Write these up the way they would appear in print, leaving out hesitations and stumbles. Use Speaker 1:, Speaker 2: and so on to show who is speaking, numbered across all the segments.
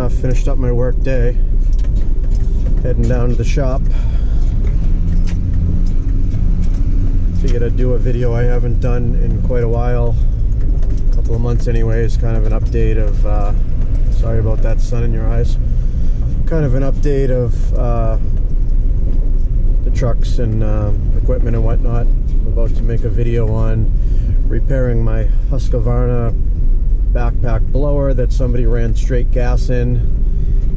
Speaker 1: Finished up my work day, heading down to the shop. Figured I'd do a video I haven't done in quite a while, a couple of months anyways, kind of an update of, sorry about that sun in your eyes, kind of an update of the trucks and equipment and whatnot. I'm about to make a video on repairing my Husqvarna backpack blower that somebody ran straight gas in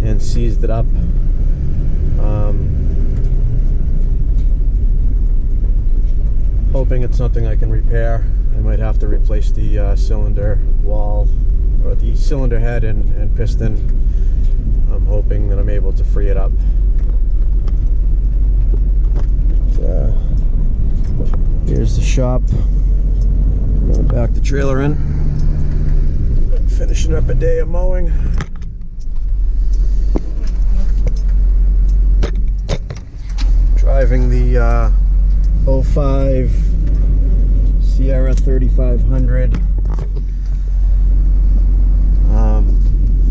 Speaker 1: and seized it up. Hoping it's something I can repair. I might have to replace the cylinder wall, or the cylinder head and piston. I'm hoping that I'm able to free it up. Here's the shop. I'm gonna back the trailer in. Finishing up a day of mowing. Driving the 05 Sierra 3500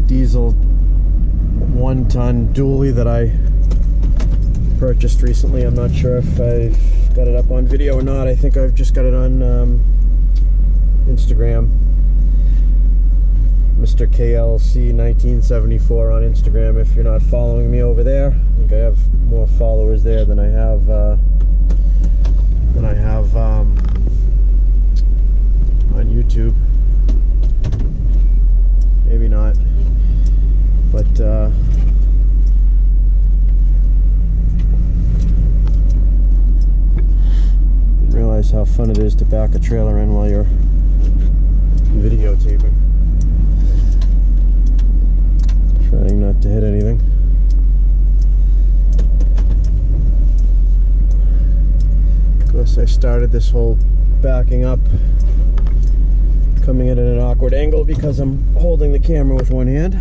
Speaker 1: diesel 1-ton dually that I purchased recently. I'm not sure if I've got it up on video or not. I think I've just got it on Instagram. Mr. KLC 1974 on Instagram. If you're not following me over there, I think I have more followers there than I have on YouTube. Maybe not, but didn't realize how fun it is to back a trailer in while you're videotaping. Trying not to hit anything. Of course, I started this whole backing up, coming in at an awkward angle because I'm holding the camera with one hand.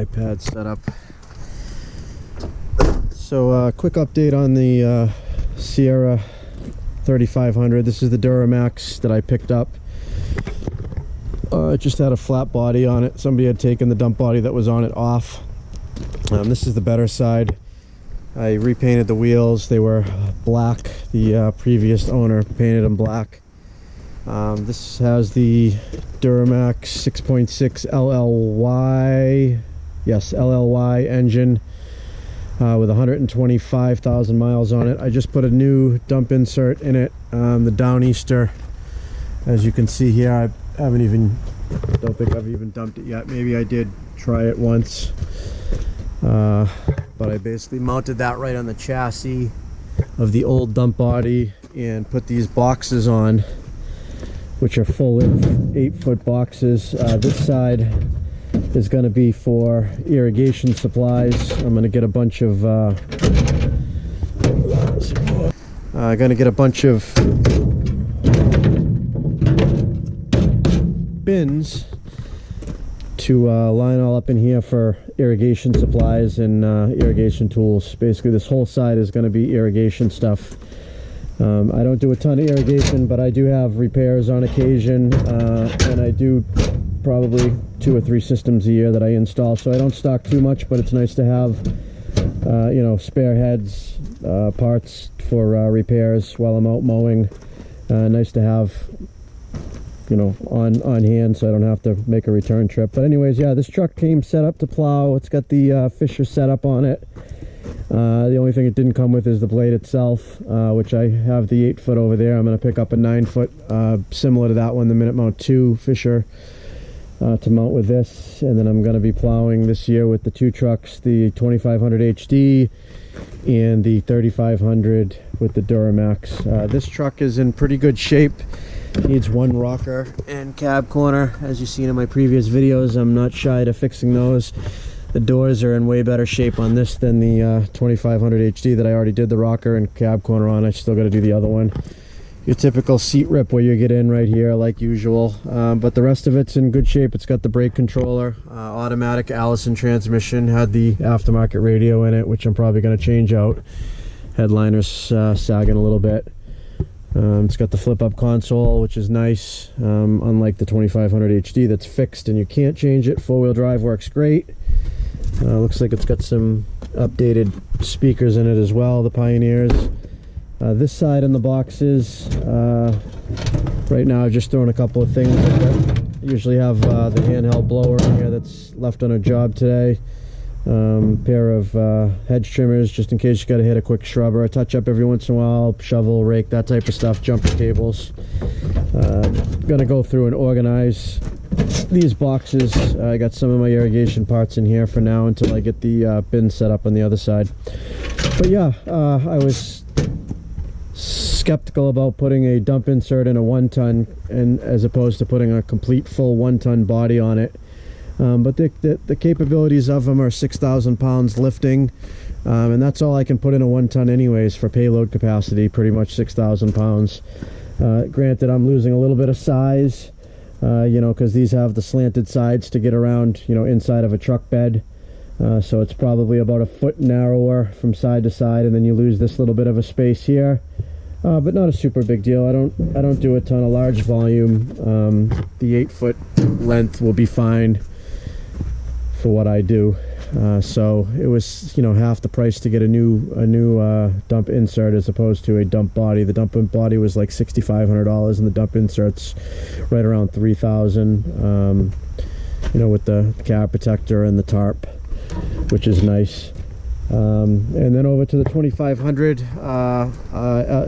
Speaker 1: iPad setup. So quick update on the Sierra 3500. This is the Duramax that I picked up. It just had a flat body on it. Somebody had taken the dump body that was on it off. This is the better side. I repainted the wheels. They were black. The previous owner painted them black. This has the Duramax 6.6 LLY, yes, LLY engine with 125,000 miles on it. I just put a new dump insert in it, the Downeaster. As you can see here, I don't think I've even dumped it yet. Maybe I did try it once, but I basically mounted that right on the chassis of the old dump body and put these boxes on, which are full 8-foot boxes. This side is going to be for irrigation supplies. I'm going to get a bunch of bins to line all up in here for irrigation supplies and irrigation tools. Basically, this whole side is going to be irrigation stuff. I don't do a ton of irrigation, but I do have repairs on occasion, and I do probably 2 or 3 systems a year that I install, so I don't stock too much, but it's nice to have you know, spare heads, parts for repairs while I'm out mowing. Nice to have, you know, on hand, so I don't have to make a return trip. But anyways, yeah, this truck came set up to plow. It's got the Fisher setup on it. The only thing it didn't come with is the blade itself, which I have the 8-foot over there. I'm going to pick up a 9-foot similar to that one, the Minute Mount 2 Fisher, to mount with this. And then I'm going to be plowing this year with the 2 trucks, the 2500 HD and the 3500 with the Duramax. This truck is in pretty good shape. Needs 1 rocker and cab corner. As you've seen in my previous videos, I'm not shy to fixing those. The doors are in way better shape on this than the 2500 HD that I already did the rocker and cab corner on. I still got to do the other one. your typical seat rip where you get in right here like usual, but the rest of it's in good shape. It's got the brake controller, automatic Allison transmission, had the aftermarket radio in it, which I'm probably going to change out. Headliner's sagging a little bit. It's got the flip-up console, which is nice, unlike the 2500 HD that's fixed and you can't change it. Four-wheel drive works great. Looks like it's got some updated speakers in it as well, the Pioneers. This side in the boxes, right now I've just thrown a couple of things in there. I usually have the handheld blower in here that's left on a job today. Pair of hedge trimmers just in case you got to hit a quick shrub or a touch up every once in a while, shovel, rake, that type of stuff, jumper cables. Gonna go through and organize these boxes. I got some of my irrigation parts in here for now until I get the bin set up on the other side. But yeah, I was skeptical about putting a dump insert in a 1-ton and as opposed to putting a complete full 1-ton body on it. But the capabilities of them are 6,000 pounds lifting, and that's all I can put in a 1-ton anyways for payload capacity, pretty much 6,000 pounds. Granted, I'm losing a little bit of size, you know, because these have the slanted sides to get around, you know, inside of a truck bed. So it's probably about a foot narrower from side to side, and then you lose this little bit of a space here. But not a super big deal. I don't do a ton of large volume. The 8-foot length will be fine for what I do. So it was, you know, half the price to get a new dump insert as opposed to a dump body. The dump body was like $6,500, and the dump insert's right around $3,000. You know, with the cab protector and the tarp, which is nice. And then over to the 2500,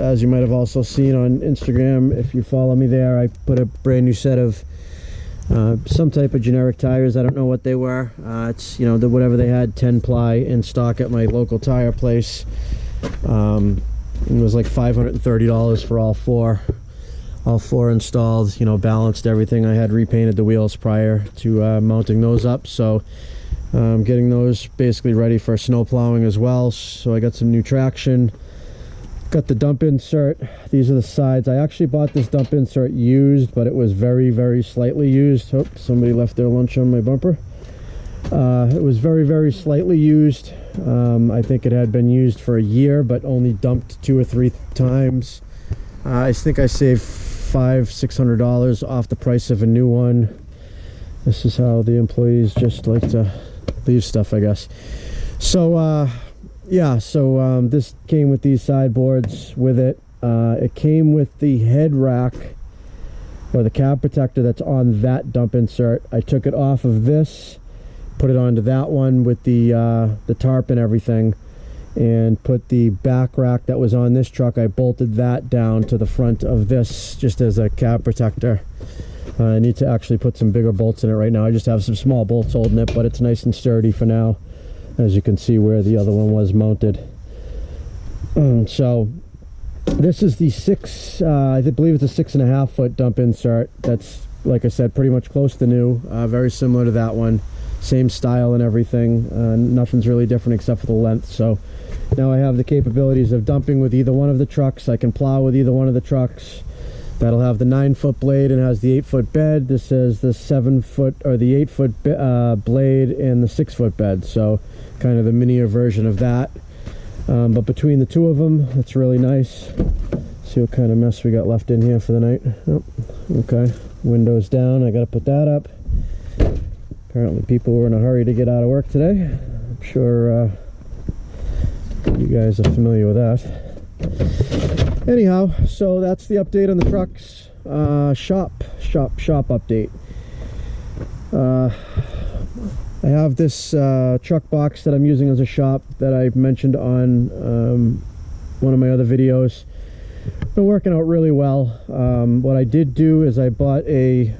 Speaker 1: as you might have also seen on Instagram, if you follow me there, I put a brand new set of some type of generic tires. I don't know what they were. It's, you know, whatever they had, 10 ply in stock at my local tire place. It was like $530 for all four installed, you know, balanced everything. I had repainted the wheels prior to mounting those up, so getting those basically ready for snow plowing as well. So I got some new traction. Got the dump insert. These are the sides. I actually bought this dump insert used, but it was very, very slightly used. Oh, somebody left their lunch on my bumper. It was very, very slightly used. I think it had been used for a year, but only dumped 2 or 3 times. I think I saved $500–600 off the price of a new one. This is how the employees just like to leave stuff, I guess. So yeah, so this came with these sideboards with it. It came with the head rack or the cab protector that's on that dump insert. I took it off of this, put it onto that one with the tarp and everything, and put the back rack that was on this truck. I bolted that down to the front of this just as a cab protector. I need to actually put some bigger bolts in it right now. I just have some small bolts holding it, but it's nice and sturdy for now, as you can see where the other one was mounted. So this is the I believe it's a 6.5 foot dump insert. That's, like I said, pretty much close to new, very similar to that one, same style and everything. Nothing's really different except for the length. So now I have the capabilities of dumping with either one of the trucks. I can plow with either one of the trucks. That'll have the 9-foot blade and has the 8-foot bed. This is the 7-foot or the 8-foot blade and the 6-foot bed. So kind of the minier version of that. But between the two of them, it's really nice. See what kind of mess we got left in here for the night. Oh, okay, windows down. I got to put that up. Apparently people were in a hurry to get out of work today. I'm sure you guys are familiar with that. Anyhow, so that's the update on the trucks. Shop update. I have this truck box that I'm using as a shop that I mentioned on one of my other videos. Been working out really well. What I did do is I bought a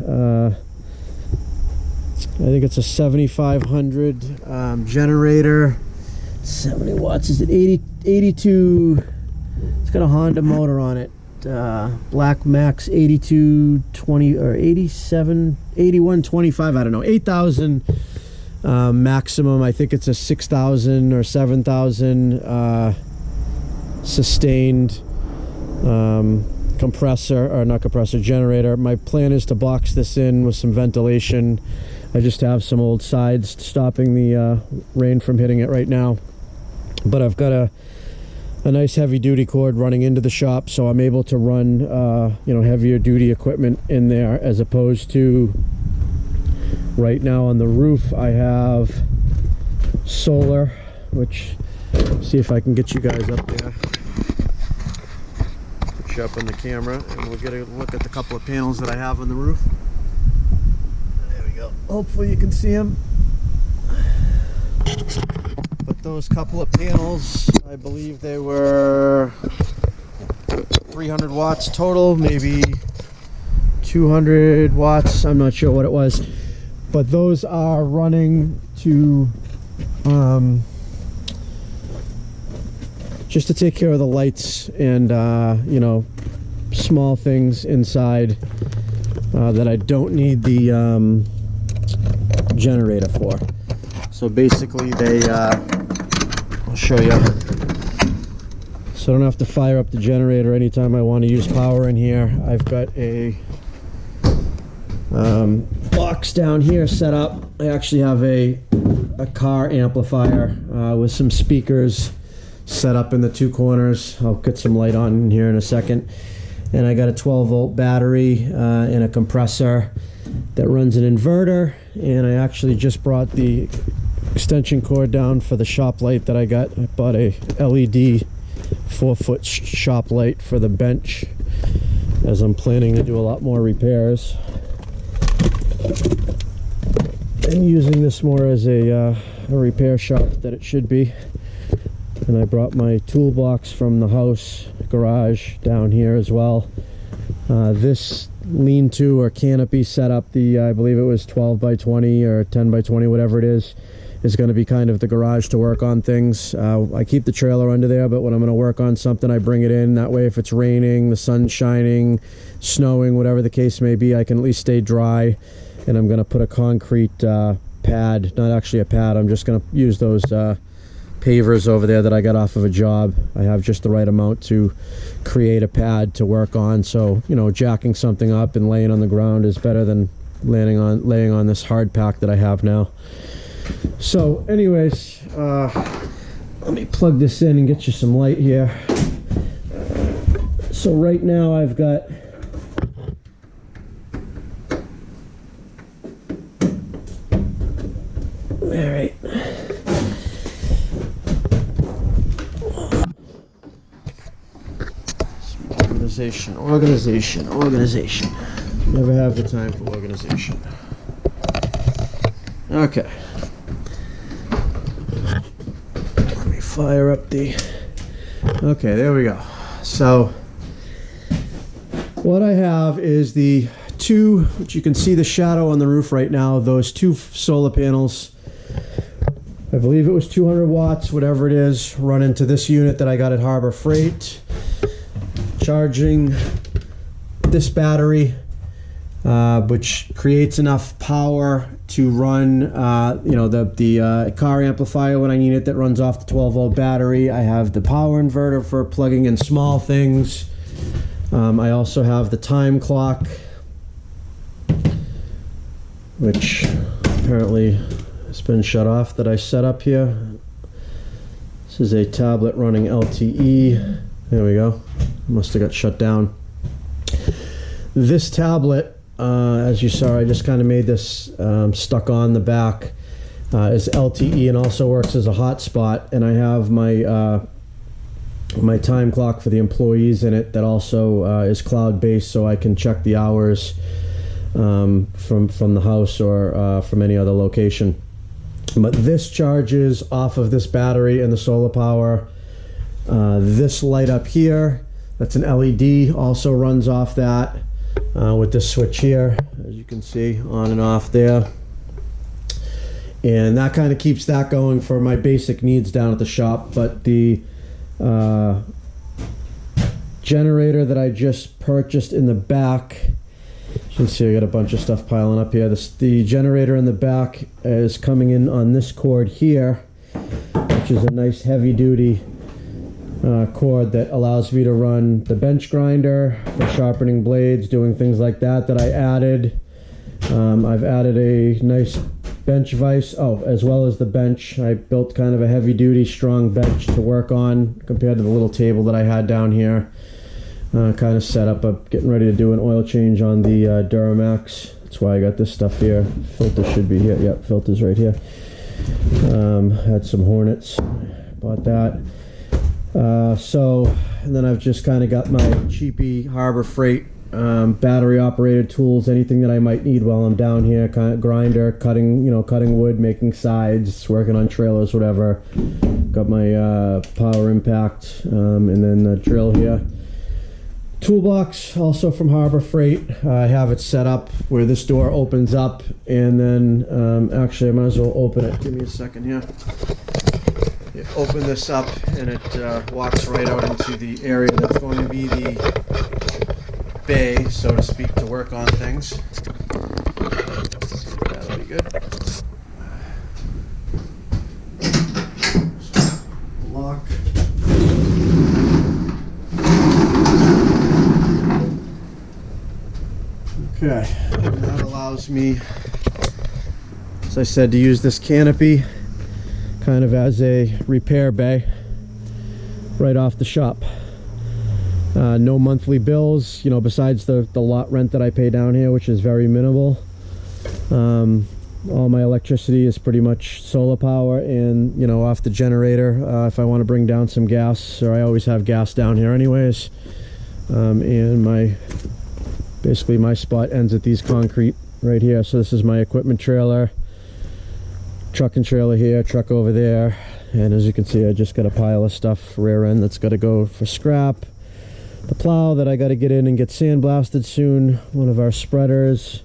Speaker 1: I think it's a 7500 generator. 70 watts. Is it 82? It's got a Honda motor on it. Black Max 8220 or 8125. I don't know. 8,000 maximum. I think it's a 6,000 or 7,000 sustained compressor, or not compressor, generator. My plan is to box this in with some ventilation. I just have some old sides stopping the rain from hitting it right now, but I've got a nice heavy duty cord running into the shop, so I'm able to run you know, heavier duty equipment in there, as opposed to right now on the roof I have solar, which, see if I can get you guys up there, put you up on the camera, and we'll get a look at the couple of panels that I have on the roof. There we go. Hopefully you can see them. But those couple of panels, I believe they were 300 watts total, maybe 200 watts, I'm not sure what it was, but those are running to just to take care of the lights and you know, small things inside that I don't need the generator for. So basically they I'll show you, so I don't have to fire up the generator anytime I want to use power in here. I've got a box down here set up. I actually have a car amplifier with some speakers set up in the two corners. I'll get some light on in here in a second. And I got a 12-volt battery and a compressor that runs an inverter. And I actually just brought the extension cord down for the shop light that I got. I bought a LED 4-foot shop light for the bench, as I'm planning to do a lot more repairs. I'm using this more as a repair shop that it should be. And I brought my toolbox from the house garage down here as well. This lean-to or canopy setup, the I believe it was 12 by 20 or 10 by 20, whatever it is going to be kind of the garage to work on things. I keep the trailer under there, but when I'm going to work on something, I bring it in. That way, if it's raining, the sun's shining, snowing, whatever the case may be, I can at least stay dry. And I'm going to put a concrete pad, not actually a pad, I'm just going to use those pavers over there that I got off of a job. I have just the right amount to create a pad to work on. So, you know, jacking something up and laying on the ground is better than laying on this hard pack that I have now. So anyways, let me plug this in and get you some light here. So right now I've got alright. Organization. Never have the time for organization. Okay. Let me fire up the... Okay, there we go. So, what I have is the two, which you can see the shadow on the roof right now, those two solar panels. I believe it was 200 watts, whatever it is, run into this unit that I got at Harbor Freight. Charging this battery, which creates enough power to run you know, the car amplifier when I need it, that runs off the 12-volt battery. I have the power inverter for plugging in small things. I also have the time clock, which apparently has been shut off, that I set up here. This is a tablet running LTE. There we go. Must have got shut down. This tablet, as you saw, I just kind of made this stuck on the back, is LTE and also works as a hotspot. And I have my my time clock for the employees in it that also is cloud-based, so I can check the hours from the house or from any other location. But this charges off of this battery and the solar power. This light up here, that's an LED, also runs off that with this switch here, as you can see, on and off there. And that kind of keeps that going for my basic needs down at the shop. But the generator that I just purchased in the back, you can see I got a bunch of stuff piling up here. The generator in the back is coming in on this cord here, which is a nice heavy duty cord that allows me to run the bench grinder for sharpening blades, doing things like that I added. I've added a nice bench vise, as well as the bench. I built kind of a heavy duty strong bench to work on compared to the little table that I had down here. Kind of set up, getting ready to do an oil change on the Duramax. That's why I got this stuff here. Filter should be here. Yep, filter's right here. Had some Hornets, bought that. And then I've just kind of got my cheapy Harbor Freight battery operated tools, anything that I might need while I'm down here. Kind of grinder, cutting wood, making sides, working on trailers, whatever. Got my power impact, and then the drill here. Toolbox, also from Harbor Freight. I have it set up where this door opens up, and then actually I might as well open it. Give me a second here. You open this up and it walks right out into the area that's going to be the bay, so to speak, to work on things. That'll be good. Lock. Okay, and that allows me, as I said, to use this canopy kind of as a repair bay right off the shop. No monthly bills, besides the lot rent that I pay down here, which is very minimal. All my electricity is pretty much solar power and, off the generator if I want to bring down some gas, or I always have gas down here anyways. And basically my spot ends at these concrete right here. So this is my equipment trailer, truck and trailer here, truck over there. And as you can see, I just got a pile of stuff, rear end, that's got to go for scrap. The plow that I got to get in and get sandblasted soon. One of our spreaders.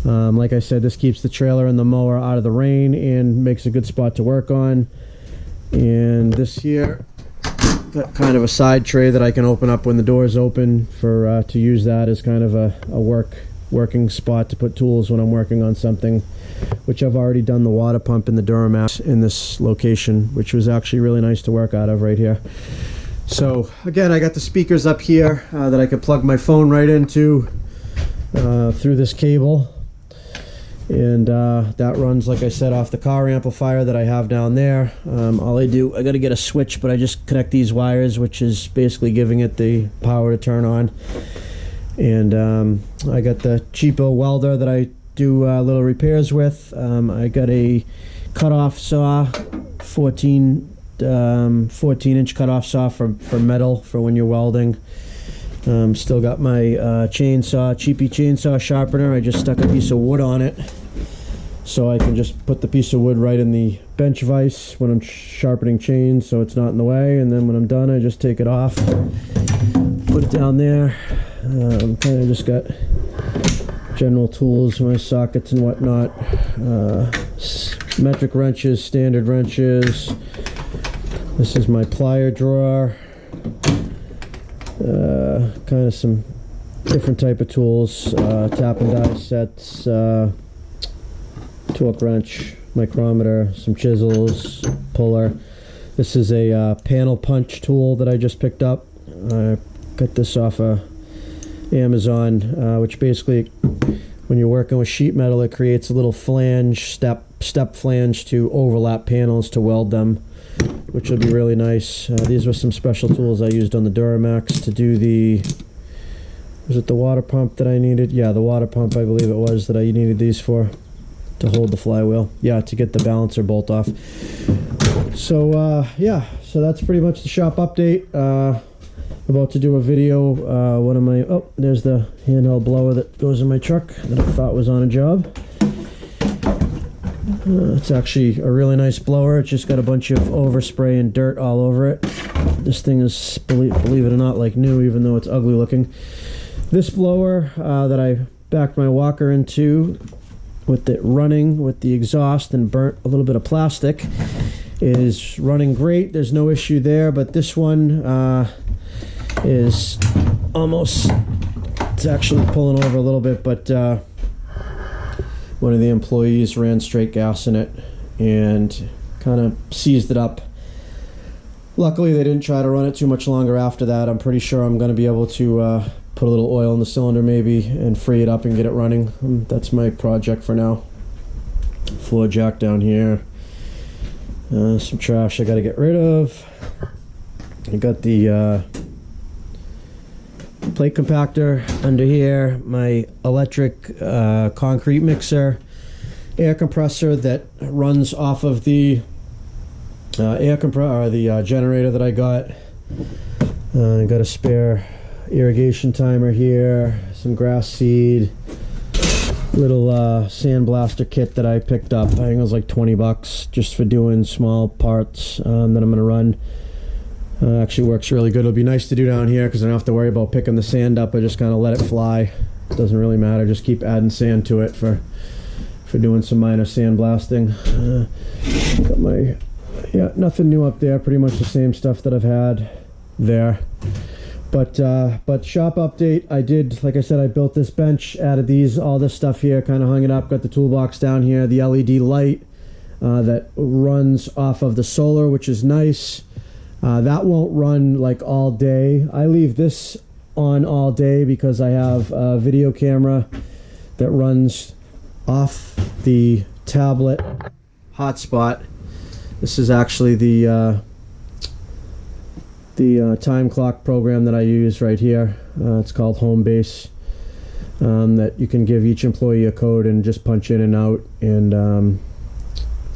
Speaker 1: Like I said, this keeps the trailer and the mower out of the rain and makes a good spot to work on. And this here, got kind of a side tray that I can open up when the door's open for to use that as kind of a working spot to put tools when I'm working on something, which I've already done the water pump in the Duramax in this location, which was actually really nice to work out of right here. So again, I got the speakers up here that I could plug my phone right into through this cable, and that runs, like I said, off the car amplifier that I have down there. All I got to get a switch, but I just connect these wires, which is basically giving it the power to turn on. And I got the cheapo welder that I do little repairs with. I got a cutoff saw, 14-inch cutoff saw for metal for when you're welding. Still got my chainsaw, cheapy chainsaw sharpener. I just stuck a piece of wood on it so I can just put the piece of wood right in the bench vise when I'm sharpening chains, so it's not in the way. And then when I'm done, I just take it off, put it down there. Kind of just got general tools, my sockets and whatnot. Metric wrenches, standard wrenches. This is my plier drawer. Kind of some different type of tools, tap and die sets, torque wrench, micrometer, some chisels, puller. This is a panel punch tool that I just picked up. I got this off of Amazon, which basically, when you're working with sheet metal, it creates a little flange, step flange to overlap panels to weld them, which will be really nice. These were some special tools I used on the Duramax to do was it the water pump that I needed? Yeah, the water pump, I believe it was, that I needed these for, to hold the flywheel. Yeah, to get the balancer bolt off. So, yeah, so that's pretty much the shop update. About to do a video, one of my, oh, there's the handheld blower that goes in my truck that I thought was on a job. It's actually a really nice blower. It's just got a bunch of overspray and dirt all over it. This thing is, believe it or not, like new, even though it's ugly looking. This blower that I backed my walker into with it running with the exhaust and burnt a little bit of plastic is running great. There's no issue there, but this one is almost, it's actually pulling over a little bit, but one of the employees ran straight gas in it and kind of seized it up. Luckily, they didn't try to run it too much longer after that. I'm pretty sure I'm going to be able to put a little oil in the cylinder maybe and free it up and get it running. That's my project for now. Floor jack down here. Some trash I got to get rid of. I got the plate compactor under here, my electric concrete mixer, air compressor that runs off of the generator that I got. I got a spare irrigation timer here, some grass seed, little sandblaster kit that I picked up. I think it was like 20 bucks just for doing small parts that I'm going to run. Actually works really good. It'll be nice to do down here because I don't have to worry about picking the sand up. I just kind of let it fly. It doesn't really matter. Just keep adding sand to it for doing some minor sandblasting. Got my, yeah, nothing new up there. Pretty much the same stuff that I've had there. But shop update, I did, like I said, I built this bench, added all this stuff here, kind of hung it up, got the toolbox down here, the LED light that runs off of the solar, which is nice. That won't run like all day. I leave this on all day because I have a video camera that runs off the tablet hotspot. This is actually the time clock program that I use right here. It's called Homebase. That you can give each employee a code and just punch in and out, and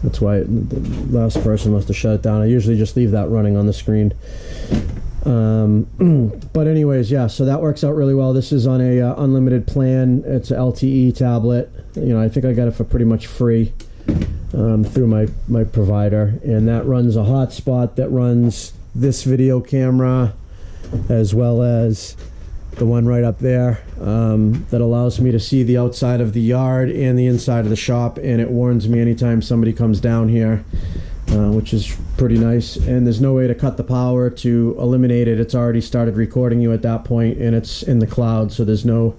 Speaker 1: that's why the last person must have shut it down. I usually just leave that running on the screen. But anyways, yeah, so that works out really well. This is on a unlimited plan. It's a LTE tablet. You know, I think I got it for pretty much free through my provider, and that runs a hotspot that runs this video camera as well as the one right up there that allows me to see the outside of the yard and the inside of the shop, and it warns me anytime somebody comes down here, which is pretty nice. And there's no way to cut the power to eliminate it. It's already started recording you at that point, and it's in the cloud, so there's no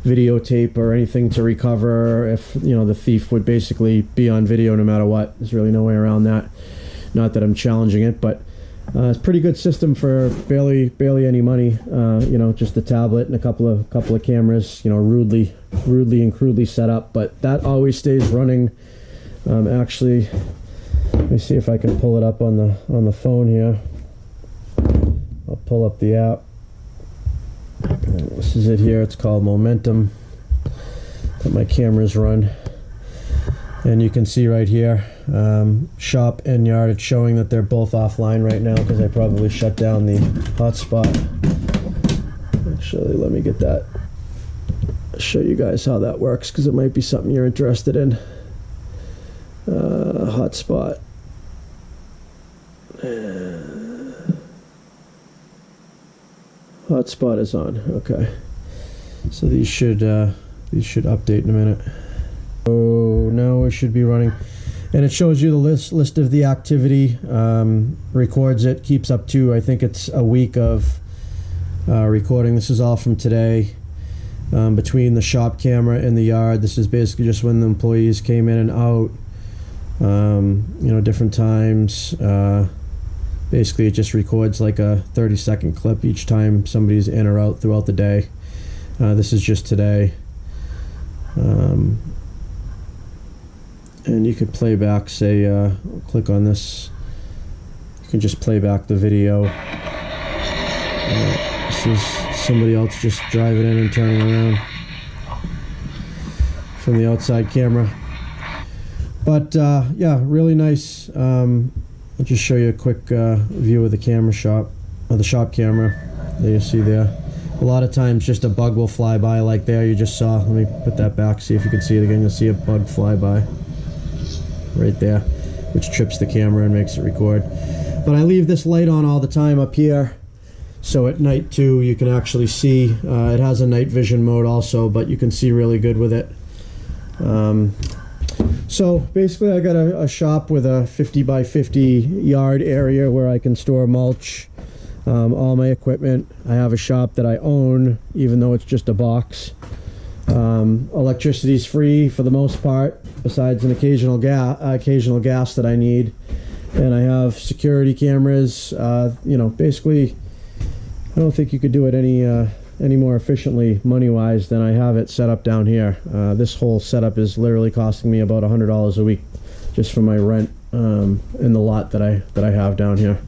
Speaker 1: videotape or anything to recover. If you know, the thief would basically be on video no matter what. There's really no way around that. Not that I'm challenging it, but it's a pretty good system for barely any money. You know, just the tablet and a couple of cameras. You know, rudely and crudely set up, but that always stays running. Actually, let me see if I can pull it up on the phone here. I'll pull up the app. This is it here. It's called Momentum that my cameras run. And you can see right here, shop and yard, it's showing that they're both offline right now because I probably shut down the hotspot. Actually, let me get that. I'll show you guys how that works because it might be something you're interested in. Hotspot. Hotspot is on. Okay. So these should update in a minute. Oh, now it should be running, and it shows you the list of the activity, records it, keeps up to, I think it's a week of recording. This is all from today. Between the shop camera and the yard, this is basically just when the employees came in and out, you know, different times. Basically it just records like a 30-second clip each time somebody's in or out throughout the day. This is just today. And you could play back, say, click on this. You can just play back the video. This is somebody else just driving in and turning around from the outside camera. But yeah, really nice. I'll just show you a quick view of the camera shop, of the shop camera that you see there. A lot of times just a bug will fly by like there you just saw. Let me put that back, see if you can see it again. You'll see a bug fly by right there, which trips the camera and makes it record. But I leave this light on all the time up here, so at night too you can actually see. It has a night vision mode also, but you can see really good with it. So basically I got a shop with a 50 by 50 yard area where I can store mulch, all my equipment. I have a shop that I own, even though it's just a box. Electricity's free for the most part, besides an occasional gas that I need. and I have security cameras. You know, basically, I don't think you could do it any more efficiently money-wise than I have it set up down here. This whole setup is literally costing me about $100 a week just for my rent in the lot that I have down here.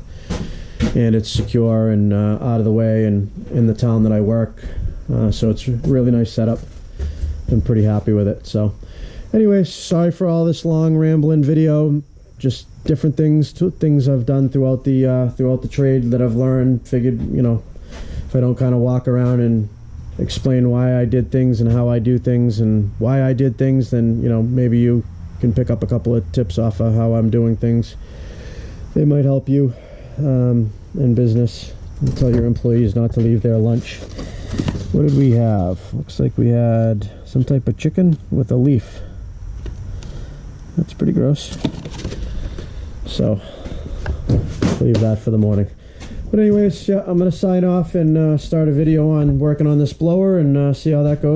Speaker 1: And it's secure and out of the way and in the town that I work. So it's a really nice setup. I'm pretty happy with it. So anyways, sorry for all this long rambling video. Just different things I've done throughout the trade that I've learned. Figured, you know, if I don't kind of walk around and explain why I did things and how I do things and why I did things, then, you know, maybe you can pick up a couple of tips off of how I'm doing things. They might help you in business. And tell your employees not to leave their lunch. What did we have? Looks like we had some type of chicken with a leaf. That's pretty gross. So leave that for the morning. But anyways, yeah, I'm gonna sign off and start a video on working on this blower and see how that goes.